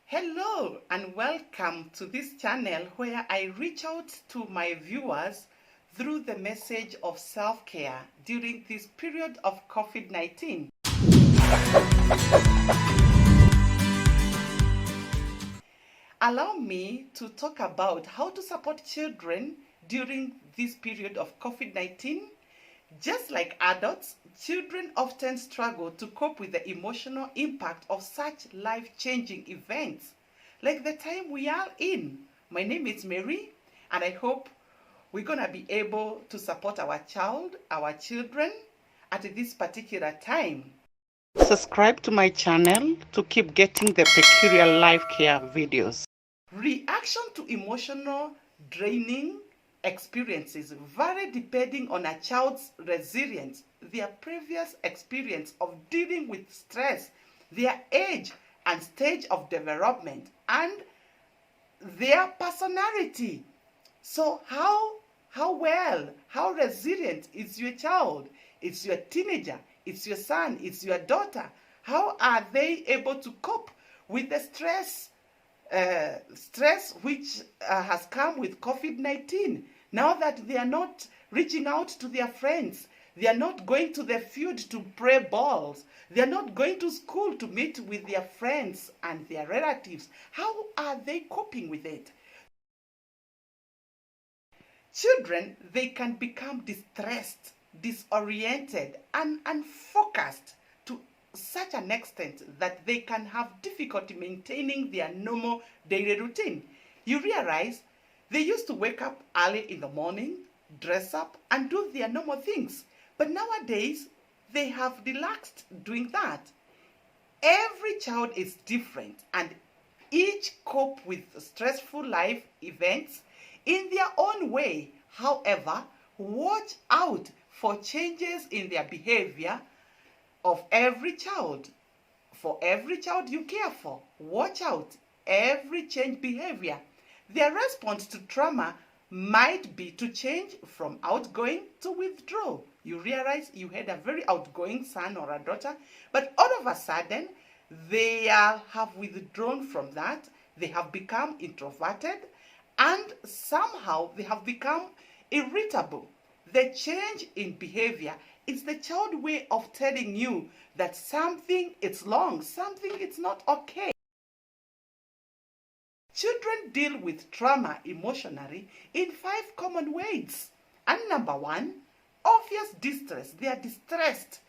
Hello and welcome to this channel where I reach out to my viewers through the message of self-care during this period of COVID-19. Allow me to talk about how to support children during this period of COVID-19. Just like adults, children often struggle to cope with the emotional impact of such life-changing events, like the time we are in. My name is Mary, and I hope we're going to be able to support our children at this particular time. Subscribe to my channel to keep getting the peculiar life care videos. Reaction to emotional draining experiences vary depending on a child's resilience, their previous experience of dealing with stress, their age and stage of development, and their personality. So how resilient is your child? It's your teenager, it's your son, it's your daughter. How are they able to cope with the stress which has come with COVID-19? Now that they are not reaching out to their friends, they are not going to the field to play balls, they are not going to school to meet with their friends and their relatives. How are they coping with it? Children, they can become distressed, disoriented, and unfocused to such an extent that they can have difficulty maintaining their normal daily routine. You realize they used to wake up early in the morning, dress up, and do their normal things. But nowadays, they have relaxed doing that. Every child is different, and each cope with stressful life events in their own way. However, watch out for changes in their behavior of every child. For every child you care for, watch out every change behavior. Their response to trauma might be to change from outgoing to withdraw. You realize you had a very outgoing son or a daughter, but all of a sudden they have withdrawn from that. They have become introverted, and somehow they have become irritable. The change in behavior is the child way of telling you that something is wrong, something is not okay. Children deal with trauma emotionally in 5 common ways. And number 1, obvious distress. They are distressed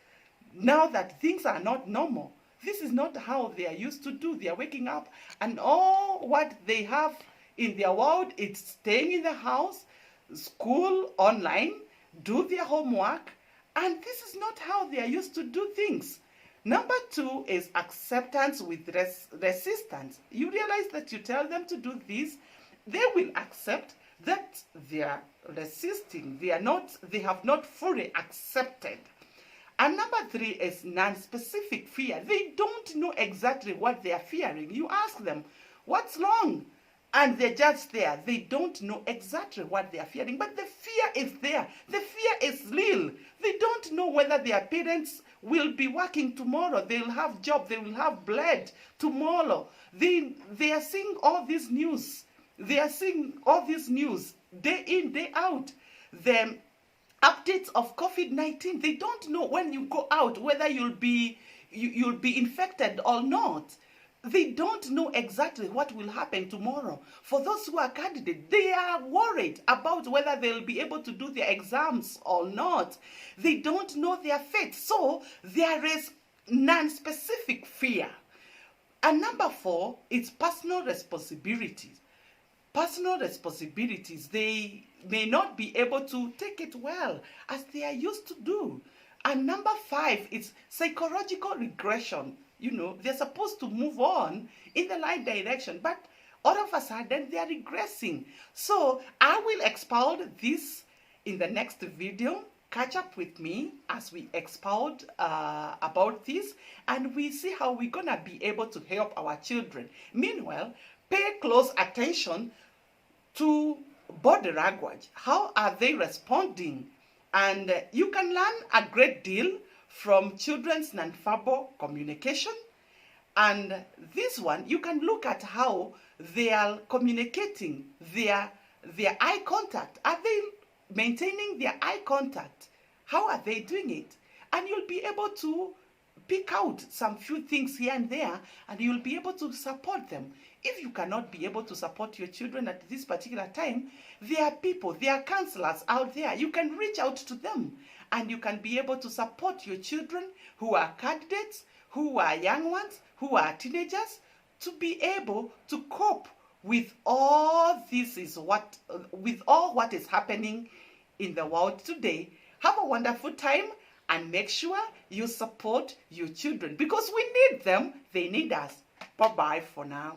now that things are not normal. This is not how they are used to do. They are waking up and all what they have in their world is staying in the house, school, online, do their homework, and this is not how they are used to do things. Number 2 is acceptance with resistance. You realize that you tell them to do this, they will accept that they are resisting. They have not fully accepted. And number 3 is non-specific fear. They don't know exactly what they are fearing. You ask them, what's wrong? And they're just there. They don't know exactly what they are fearing, but the fear is there. The fear is real. They don't know whether their parents will be working tomorrow. They will have job. They will have blood tomorrow. They are seeing all this news. They are seeing all this news day in, day out. The updates of COVID-19. They don't know when you go out whether you'll be infected or not. They don't know exactly what will happen tomorrow. For those who are candidates, they are worried about whether they'll be able to do their exams or not. They don't know their fate. So there is non-specific fear. And number 4 is personal responsibilities. Personal responsibilities, they may not be able to take it well as they are used to do. And number 5 is psychological regression. You know, they're supposed to move on in the right direction, but all of a sudden they are regressing. So I will expound this in the next video. Catch up with me as we expound about this, and we see how we're gonna be able to help our children. Meanwhile, pay close attention to body language. How are they responding? And you can learn a great deal from children's nonverbal communication. And this one, you can look at how they are communicating their eye contact. Are they maintaining their eye contact? How are they doing it? And you'll be able to pick out some few things here and there, and you'll be able to support them. If you cannot be able to support your children at this particular time, there are people, there are counselors out there. You can reach out to them, and you can be able to support your children who are candidates, who are young ones, who are teenagers, to be able to cope with all what is happening in the world today. Have a wonderful time, and make sure you support your children, because we need them, they need us. Bye-bye for now.